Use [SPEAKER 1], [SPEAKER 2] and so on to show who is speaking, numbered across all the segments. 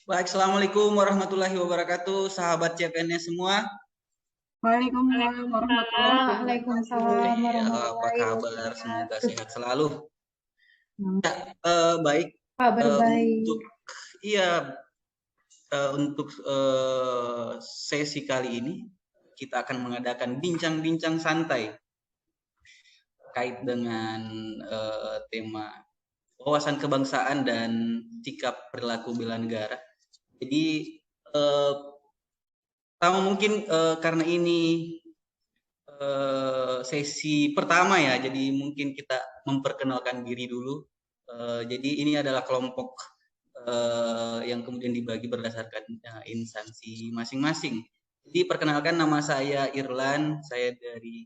[SPEAKER 1] Baik, Assalamualaikum warahmatullahi wabarakatuh, sahabat CPNS semua.
[SPEAKER 2] Waalaikumsalam warahmatullahi wabarakatuh.
[SPEAKER 3] Waalaikumsalam
[SPEAKER 1] Apa
[SPEAKER 3] warahmatullahi
[SPEAKER 1] kabar? Semoga
[SPEAKER 3] wabarakatuh.
[SPEAKER 1] sehat selalu.
[SPEAKER 2] Hmm.
[SPEAKER 1] Baik,
[SPEAKER 3] Kabar baik.
[SPEAKER 1] untuk iya untuk sesi kali ini kita akan mengadakan bincang-bincang santai terkait dengan tema wawasan kebangsaan dan sikap perilaku bela negara. Jadi pertama mungkin karena ini sesi pertama ya, jadi mungkin kita memperkenalkan diri dulu. Jadi ini adalah kelompok yang kemudian dibagi berdasarkan instansi masing-masing. Jadi perkenalkan, nama saya Irlan, saya dari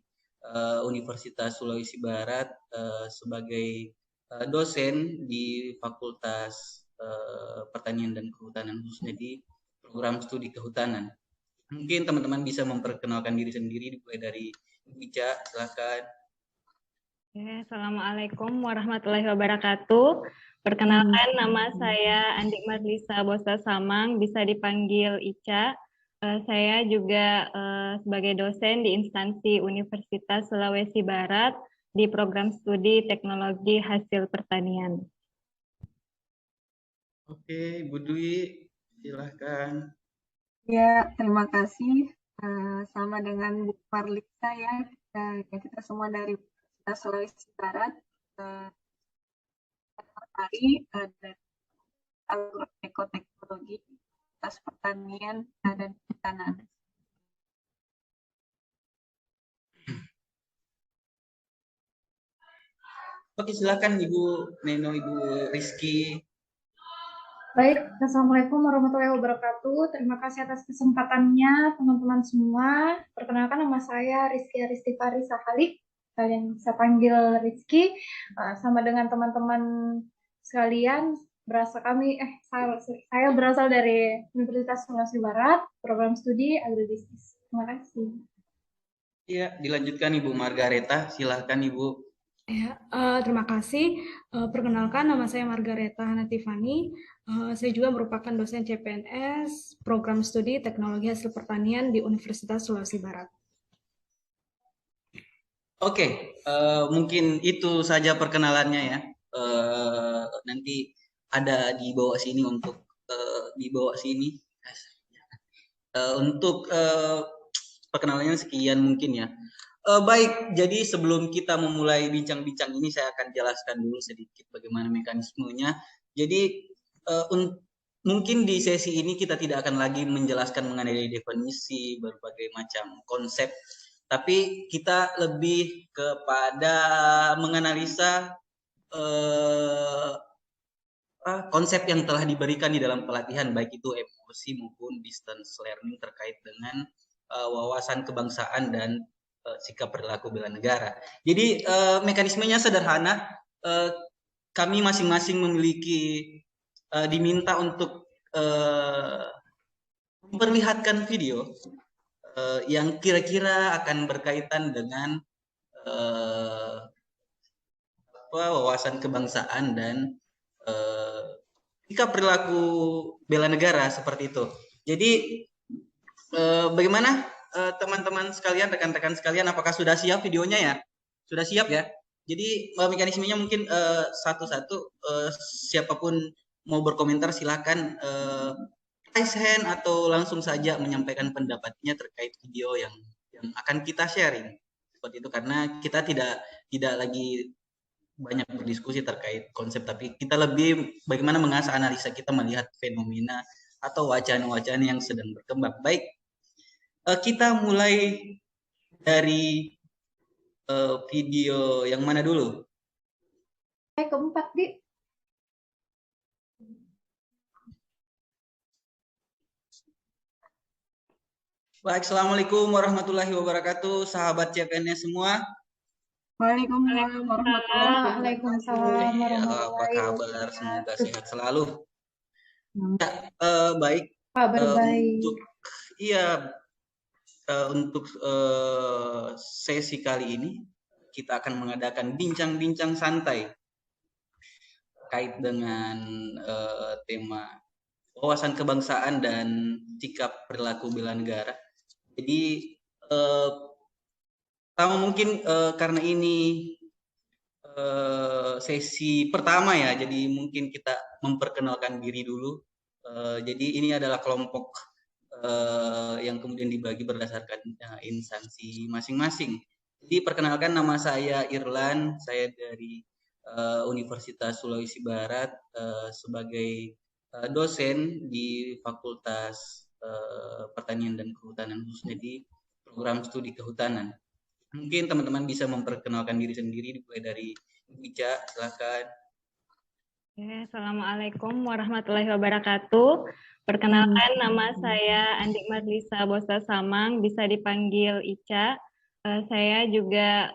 [SPEAKER 1] Universitas Sulawesi Barat sebagai dosen di Fakultas Pertanian dan Kehutanan, khususnya di program studi kehutanan. Mungkin teman-teman bisa memperkenalkan diri sendiri, mulai dari Ica, silakan.
[SPEAKER 4] Assalamualaikum warahmatullahi wabarakatuh. Perkenalkan, nama saya Andik Marlisa Bosta Samang, bisa dipanggil Ica. Saya juga sebagai dosen di instansi Universitas Sulawesi Barat di program studi Teknologi Hasil Pertanian.
[SPEAKER 1] Oke, Ibu Dwi, silahkan.
[SPEAKER 2] Ya, terima kasih. Sama dengan Bu Marlisa ya, kita semua dari Universitas Sulawesi Barat. Hari dari Agroekoteknologi, Fakultas Pertanian dan Kehutanan.
[SPEAKER 1] Oke, silakan Ibu Neno, Ibu Rizky.
[SPEAKER 3] Baik, Assalamualaikum warahmatullahi wabarakatuh. Terima kasih atas kesempatannya teman-teman semua. Perkenalkan, nama saya Rizky Aristifari Sahalik. Kalian bisa panggil Rizky. Sama dengan teman-teman sekalian, saya berasal dari Universitas Sulawesi Barat, program studi agribisnis. Terima kasih.
[SPEAKER 1] Iya, dilanjutkan Ibu Margareta, silahkan Ibu.
[SPEAKER 5] Ya, terima kasih. Perkenalkan, nama saya Margareta Natifani. Saya juga merupakan dosen CPNS, program studi Teknologi Hasil Pertanian di Universitas Sulawesi Barat.
[SPEAKER 1] Oke, mungkin itu saja perkenalannya ya. Nanti ada di bawah sini untuk di bawah sini. Untuk perkenalannya sekian mungkin ya. Baik, jadi sebelum kita memulai bincang-bincang ini, saya akan jelaskan dulu sedikit bagaimana mekanismenya. Jadi mungkin di sesi ini kita tidak akan lagi menjelaskan mengenai definisi berbagai macam konsep, tapi kita lebih kepada menganalisa konsep yang telah diberikan di dalam pelatihan, baik itu emosi maupun distance learning terkait dengan wawasan kebangsaan dan sikap perilaku bela negara. Jadi mekanismenya sederhana. Kami masing-masing memiliki diminta untuk memperlihatkan video yang kira-kira akan berkaitan dengan wawasan kebangsaan dan sikap perilaku bela negara, seperti itu. Jadi bagaimana teman-teman sekalian, rekan-rekan sekalian, apakah sudah siap videonya ya? Sudah siap ya? Jadi mekanismenya mungkin satu-satu, siapapun mau berkomentar silakan raise hand atau langsung saja menyampaikan pendapatnya terkait video yang akan kita sharing. Seperti itu, karena kita tidak lagi banyak berdiskusi terkait konsep, tapi kita lebih bagaimana mengasah analisa kita melihat fenomena atau wacana-wacana yang sedang berkembang. Baik, kita mulai dari video yang mana dulu?
[SPEAKER 3] Keempat, Di.
[SPEAKER 1] Baik, Assalamualaikum warahmatullahi wabarakatuh, sahabat CPNS semua.
[SPEAKER 2] Waalaikumsalam warahmatullahi wabarakatuh.
[SPEAKER 1] Apa kabar? Semoga sehat selalu. Baik.
[SPEAKER 3] Kabar baik.
[SPEAKER 1] Untuk sesi kali ini kita akan mengadakan bincang-bincang santai terkait dengan tema wawasan kebangsaan dan sikap perilaku bela negara. Jadi pertama mungkin karena ini sesi pertama ya, jadi mungkin kita memperkenalkan diri dulu. Jadi ini adalah kelompok yang kemudian dibagi berdasarkan instansi masing-masing. Jadi perkenalkan, nama saya Irlan, saya dari Universitas Sulawesi Barat sebagai dosen di Fakultas Pertanian dan Kehutanan, khususnya di program studi kehutanan. Mungkin teman-teman bisa memperkenalkan diri sendiri, dimulai dari Ica, silakan.
[SPEAKER 4] Assalamualaikum warahmatullahi wabarakatuh. Perkenalkan, nama saya Andik Marlisa Bosta Samang, bisa dipanggil Ica. Saya juga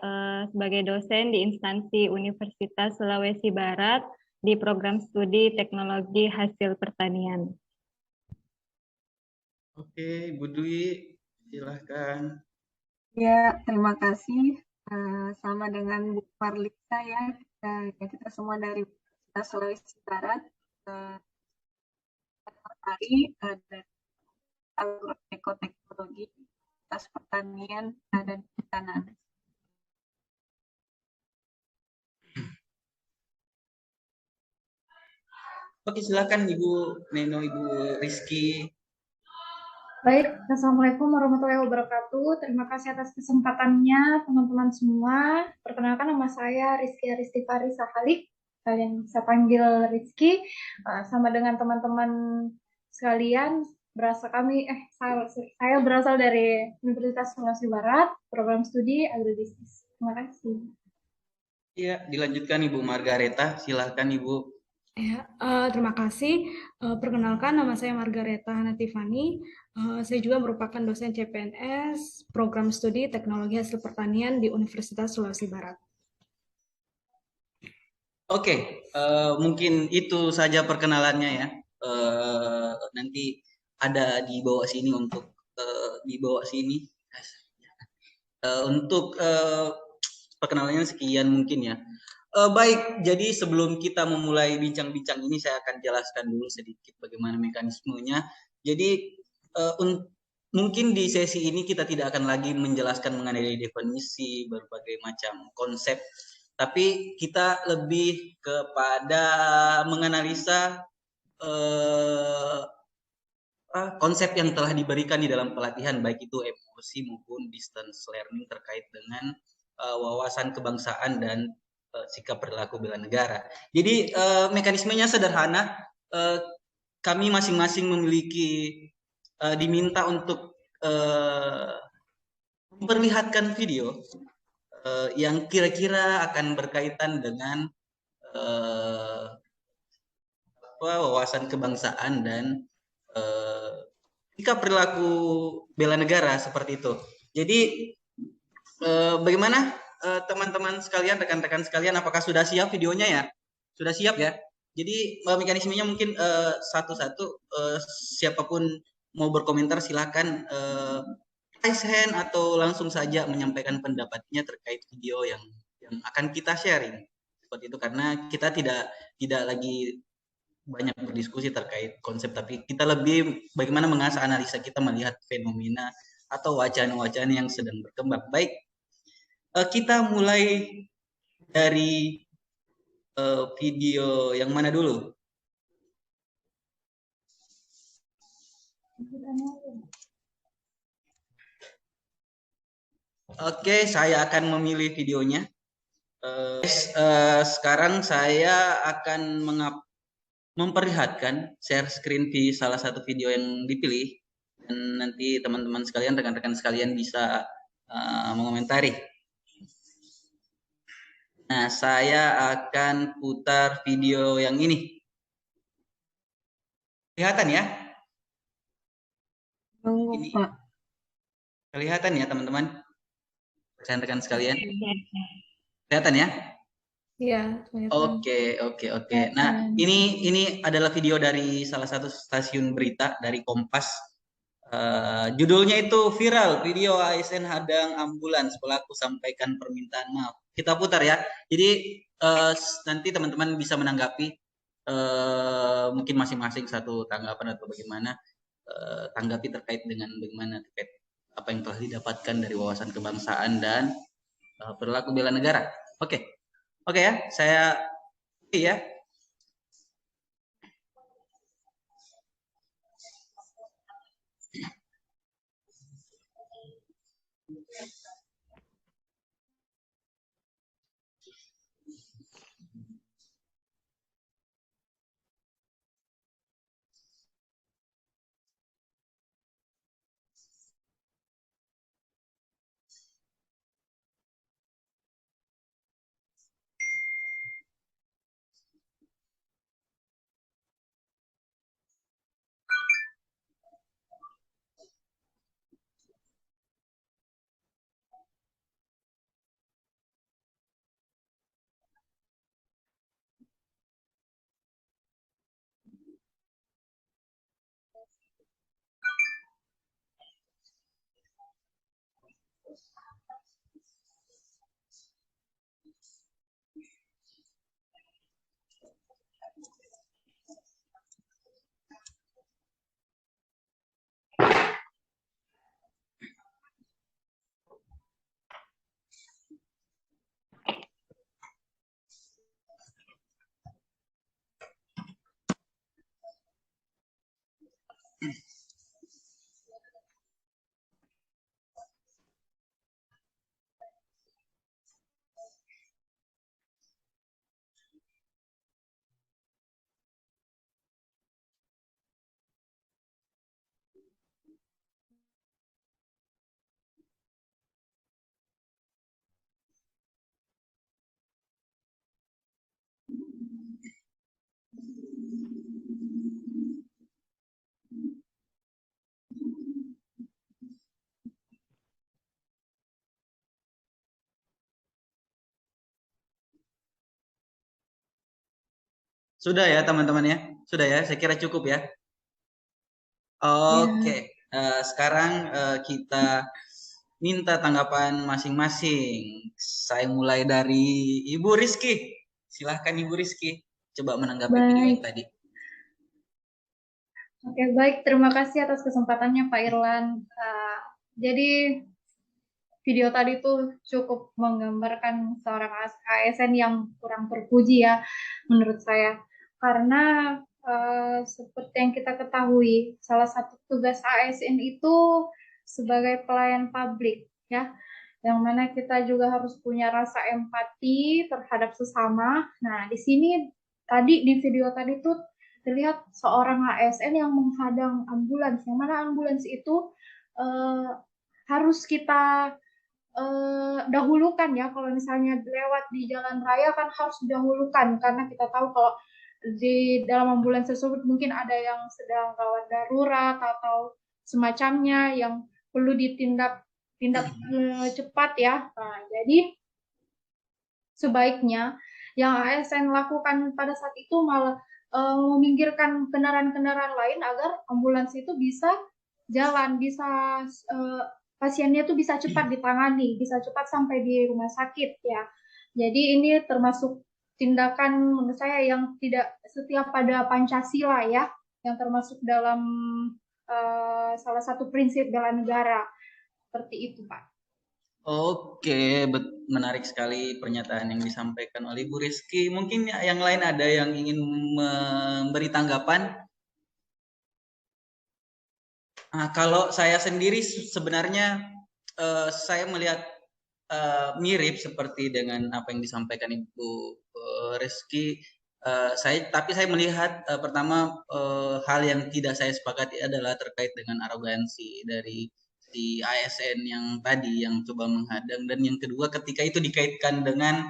[SPEAKER 4] sebagai dosen di instansi Universitas Sulawesi Barat di program studi Teknologi Hasil Pertanian.
[SPEAKER 1] Oke, Bu Dwi, silahkan.
[SPEAKER 2] Ya, terima kasih. Sama dengan Bu Marlisa ya, kita semua dari Universitas Sulawesi Barat. Hari ada agroekoteknologi, Fakultas Pertanian dan Kehutanan.
[SPEAKER 1] Oke, silakan Ibu Neno, Ibu Rizky.
[SPEAKER 3] Baik, Assalamualaikum warahmatullahi wabarakatuh. Terima kasih atas kesempatannya teman-teman semua. Perkenalkan, nama saya Rizky Aristifari Sahalik. Kalian bisa panggil Rizky. Sama dengan teman-teman sekalian, saya berasal dari Universitas Sulawesi Barat, program studi agribisnis. Terima kasih.
[SPEAKER 1] Iya, dilanjutkan Ibu Margareta, silahkan Ibu.
[SPEAKER 5] Ya, terima kasih. Perkenalkan, nama saya Margareta Natifani. Saya juga merupakan dosen CPNS, program studi Teknologi Hasil Pertanian di Universitas Sulawesi Barat.
[SPEAKER 1] Oke, mungkin itu saja perkenalannya ya. Nanti ada di bawah sini untuk untuk perkenalannya sekian mungkin ya. Baik, jadi sebelum kita memulai bincang-bincang ini, saya akan jelaskan dulu sedikit bagaimana mekanismenya. Jadi mungkin di sesi ini kita tidak akan lagi menjelaskan mengenai definisi berbagai macam konsep, tapi kita lebih kepada menganalisa konsep yang telah diberikan di dalam pelatihan, baik itu emosi maupun distance learning terkait dengan wawasan kebangsaan dan sikap perilaku bela negara. Jadi mekanismenya sederhana. Kami masing-masing memiliki diminta untuk memperlihatkan video yang kira-kira akan berkaitan dengan wawasan kebangsaan dan sikap perilaku bela negara, seperti itu. Jadi bagaimana teman-teman sekalian, rekan-rekan sekalian, apakah sudah siap videonya ya? Sudah siap ya? Jadi mekanismenya mungkin satu-satu, siapapun mau berkomentar silakan raise hand atau langsung saja menyampaikan pendapatnya terkait video yang akan kita sharing. Seperti itu, karena kita tidak lagi banyak berdiskusi terkait konsep, tapi kita lebih bagaimana mengasah analisa kita melihat fenomena atau wacana-wacana yang sedang berkembang. Baik, kita mulai dari video yang mana dulu? Oke, saya akan memilih videonya. Sekarang saya akan memperlihatkan share screen di salah satu video yang dipilih, dan nanti teman-teman sekalian, rekan-rekan sekalian bisa mengomentari. Nah, saya akan putar video yang ini. Kelihatan ya? Ini. Kelihatan ya teman-teman? Rekan-rekan sekalian? Kelihatan ya?
[SPEAKER 5] Iya.
[SPEAKER 1] Oke. Nah, ini adalah video dari salah satu stasiun berita dari Kompas. Judulnya itu viral, video ASN hadang ambulans, pelaku sampaikan permintaan maaf. Kita putar ya. Jadi nanti teman-teman bisa menanggapi mungkin masing-masing satu tanggapan atau bagaimana tanggapi terkait dengan bagaimana terkait apa yang telah didapatkan dari wawasan kebangsaan dan perilaku bela negara. Oke ya, saya ya. Sudah ya teman-teman ya, sudah ya. Saya kira cukup ya. Oke, sekarang kita minta tanggapan masing-masing. Saya mulai dari Ibu Rizky. Silahkan Ibu Rizky, coba menanggapi video yang tadi.
[SPEAKER 3] Oke, baik. Terima kasih atas kesempatannya Pak Irlan. Jadi video tadi tuh cukup menggambarkan seorang ASN yang kurang terpuji ya menurut saya. Karena seperti yang kita ketahui, salah satu tugas ASN itu sebagai pelayan publik ya, yang mana kita juga harus punya rasa empati terhadap sesama. Nah, di sini tadi di video tadi tuh terlihat seorang ASN yang menghadang ambulans, yang mana ambulans itu harus kita dahulukan ya. Kalau misalnya lewat di jalan raya kan harus didahulukan, karena kita tahu kalau di dalam ambulans tersebut mungkin ada yang sedang gawat darurat atau semacamnya yang perlu ditindak cepat ya. Nah, jadi sebaiknya yang ASN lakukan pada saat itu malah meminggirkan kendaraan-kendaraan lain agar ambulans itu bisa jalan, bisa pasiennya itu bisa cepat ditangani, bisa cepat sampai di rumah sakit ya. Jadi ini termasuk tindakan menurut saya yang tidak setia pada Pancasila ya, yang termasuk dalam salah satu prinsip bela negara. Seperti itu, Pak.
[SPEAKER 1] Oke, menarik sekali pernyataan yang disampaikan oleh Ibu Rizky. Mungkin yang lain ada yang ingin memberi tanggapan? Nah, kalau saya sendiri sebenarnya saya melihat mirip seperti dengan apa yang disampaikan Ibu Rizky. Tapi saya melihat pertama hal yang tidak saya sepakati adalah terkait dengan arogansi dari si ASN yang tadi yang coba menghadang, dan yang kedua ketika itu dikaitkan dengan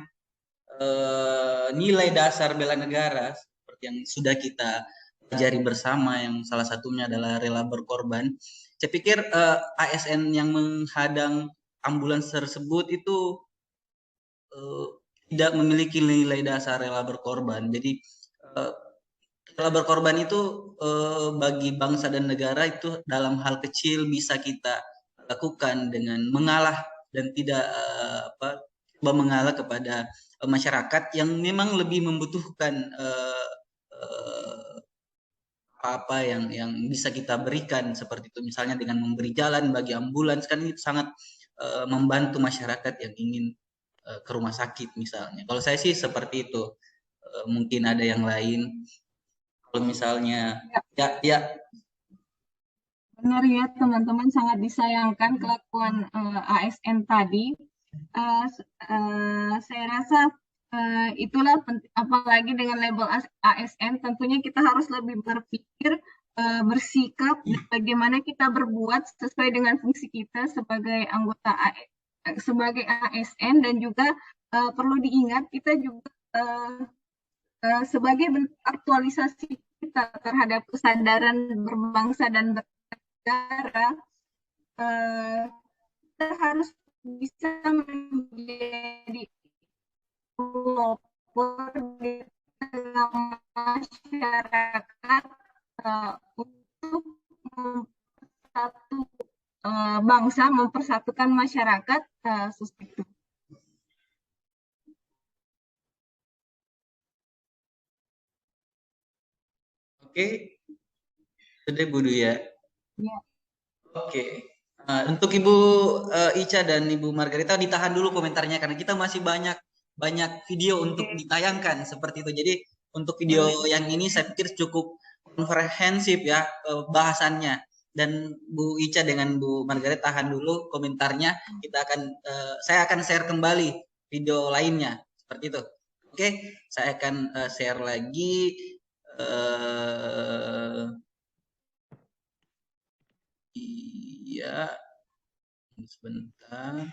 [SPEAKER 1] nilai dasar bela negara seperti yang sudah kita pelajari bersama, yang salah satunya adalah rela berkorban. Saya pikir ASN yang menghadang ambulans tersebut itu tidak memiliki nilai dasar rela berkorban. Jadi rela berkorban itu bagi bangsa dan negara itu dalam hal kecil bisa kita lakukan dengan mengalah dan tidak mengalah kepada masyarakat yang memang lebih membutuhkan apa yang bisa kita berikan seperti itu, misalnya dengan memberi jalan bagi ambulans, kan ini sangat membantu masyarakat yang ingin ke rumah sakit misalnya. Kalau saya sih seperti itu. Mungkin ada yang lain. Kalau misalnya ya.
[SPEAKER 2] Benar ya teman-teman, sangat disayangkan kelakuan ASN tadi. Saya rasa itulah apalagi dengan label ASN, tentunya kita harus lebih berpikir, bersikap, bagaimana kita berbuat sesuai dengan fungsi kita sebagai anggota sebagai ASN, dan juga perlu diingat kita juga sebagai bentuk aktualisasi kita terhadap kesadaran berbangsa dan bernegara, kita harus bisa menjadi pelopor di tengah masyarakat untuk mempersatu bangsa, mempersatukan masyarakat seperti itu.
[SPEAKER 1] Oke, sudah Bu ya.
[SPEAKER 2] Ya.
[SPEAKER 1] Oke. Untuk Ibu Ica dan Ibu Margarita ditahan dulu komentarnya karena kita masih banyak video untuk ditayangkan seperti itu. Jadi untuk video yang ini saya pikir cukup komprehensif ya bahasannya. Dan Bu Ica dengan Bu Margarita tahan dulu komentarnya. Saya akan share kembali video lainnya seperti itu. Oke, saya akan share lagi. Iya, sebentar.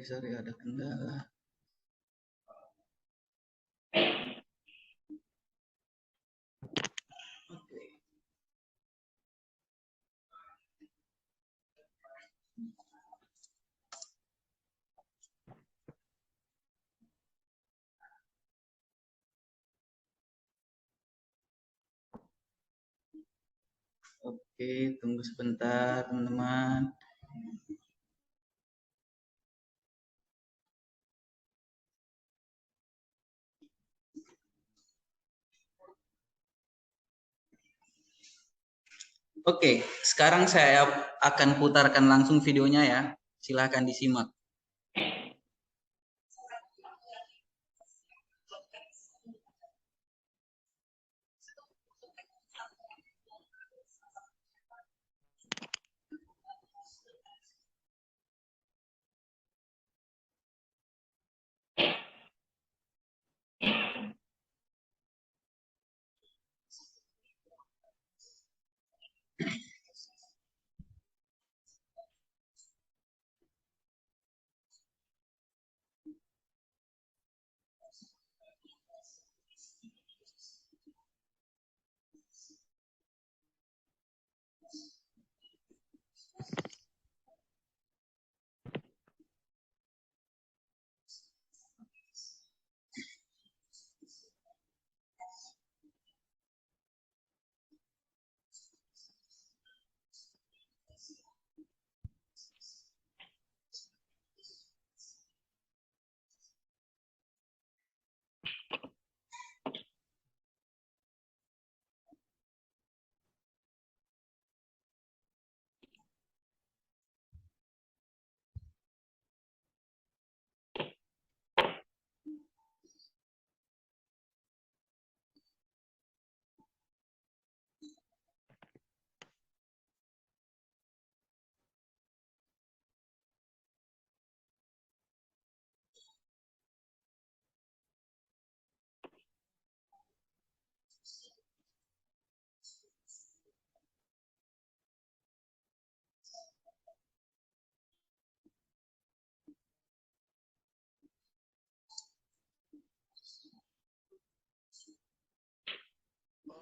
[SPEAKER 1] Sorry, ada kendala. Oke, tunggu sebentar teman-teman. Oke, sekarang saya akan putarkan langsung videonya ya. Silahkan disimak.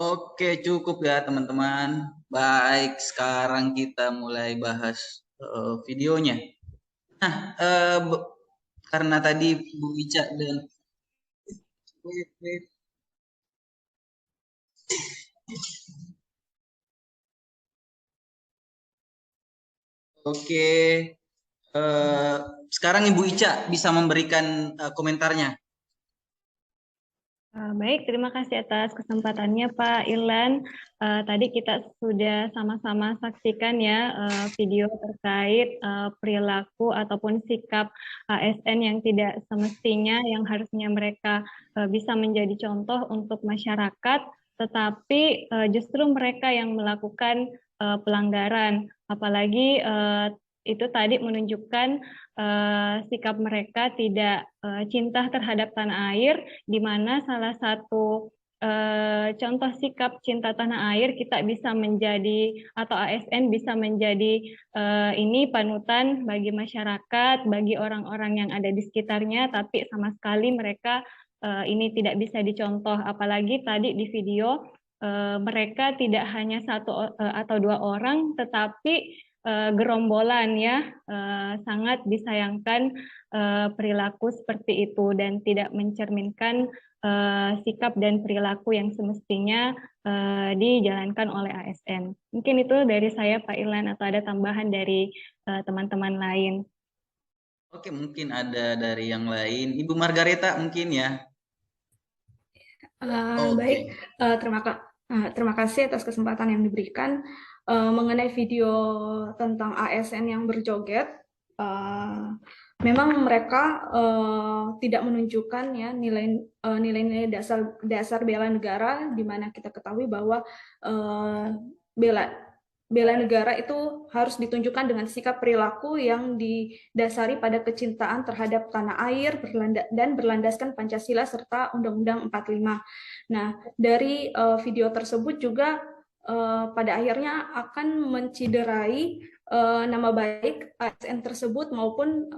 [SPEAKER 1] Oke, cukup ya teman-teman. Baik, sekarang kita mulai bahas videonya. Nah, karena tadi Bu Ica dan Oke, sekarang Ibu Ica bisa memberikan komentarnya.
[SPEAKER 4] Baik, terima kasih atas kesempatannya Pak Irlan. Tadi kita sudah sama-sama saksikan ya video terkait perilaku ataupun sikap ASN yang tidak semestinya, yang harusnya mereka bisa menjadi contoh untuk masyarakat, tetapi justru mereka yang melakukan pelanggaran. Apalagi itu tadi menunjukkan sikap mereka tidak cinta terhadap tanah air, di mana salah satu contoh sikap cinta tanah air kita bisa menjadi, atau ASN bisa menjadi ini panutan bagi masyarakat, bagi orang-orang yang ada di sekitarnya, tapi sama sekali mereka ini tidak bisa dicontoh. Apalagi tadi di video mereka tidak hanya satu atau dua orang, tetapi gerombolan ya, sangat disayangkan perilaku seperti itu dan tidak mencerminkan sikap dan perilaku yang semestinya dijalankan oleh ASN. Mungkin itu dari saya Pak Irlan, atau ada tambahan dari teman-teman lain.
[SPEAKER 1] Oke, mungkin ada dari yang lain. Ibu Margareta mungkin ya.
[SPEAKER 5] Baik, terima kasih atas kesempatan yang diberikan. Mengenai video tentang ASN yang berjoget, memang mereka tidak menunjukkan ya nilai-nilai dasar bela negara, di mana kita ketahui bahwa bela negara itu harus ditunjukkan dengan sikap perilaku yang didasari pada kecintaan terhadap tanah air dan berlandaskan Pancasila serta Undang-Undang 45. Nah, dari video tersebut juga pada akhirnya akan menciderai nama baik ASN tersebut maupun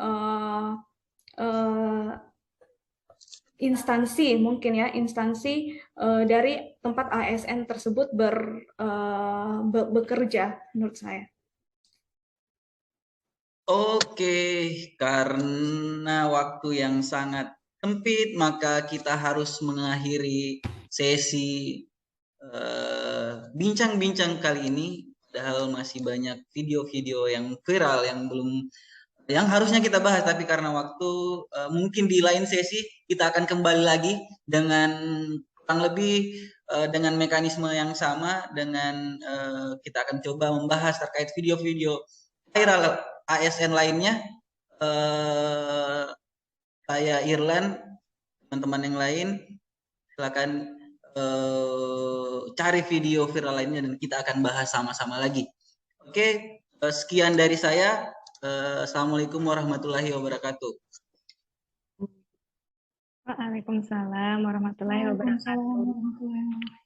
[SPEAKER 5] instansi, mungkin ya, instansi dari tempat ASN tersebut bekerja, menurut saya.
[SPEAKER 1] Oke, karena waktu yang sangat sempit, maka kita harus mengakhiri sesi bincang-bincang kali ini. Padahal masih banyak video-video yang viral yang harusnya kita bahas, tapi karena waktu mungkin di lain sesi kita akan kembali lagi dengan kurang lebih dengan mekanisme yang sama, dengan kita akan coba membahas terkait video-video viral ASN lainnya. Saya Irlan, teman-teman yang lain silakan cari video viral lainnya dan kita akan bahas sama-sama lagi. Oke, sekian dari saya. Assalamualaikum warahmatullahi wabarakatuh.
[SPEAKER 4] Waalaikumsalam warahmatullahi wabarakatuh.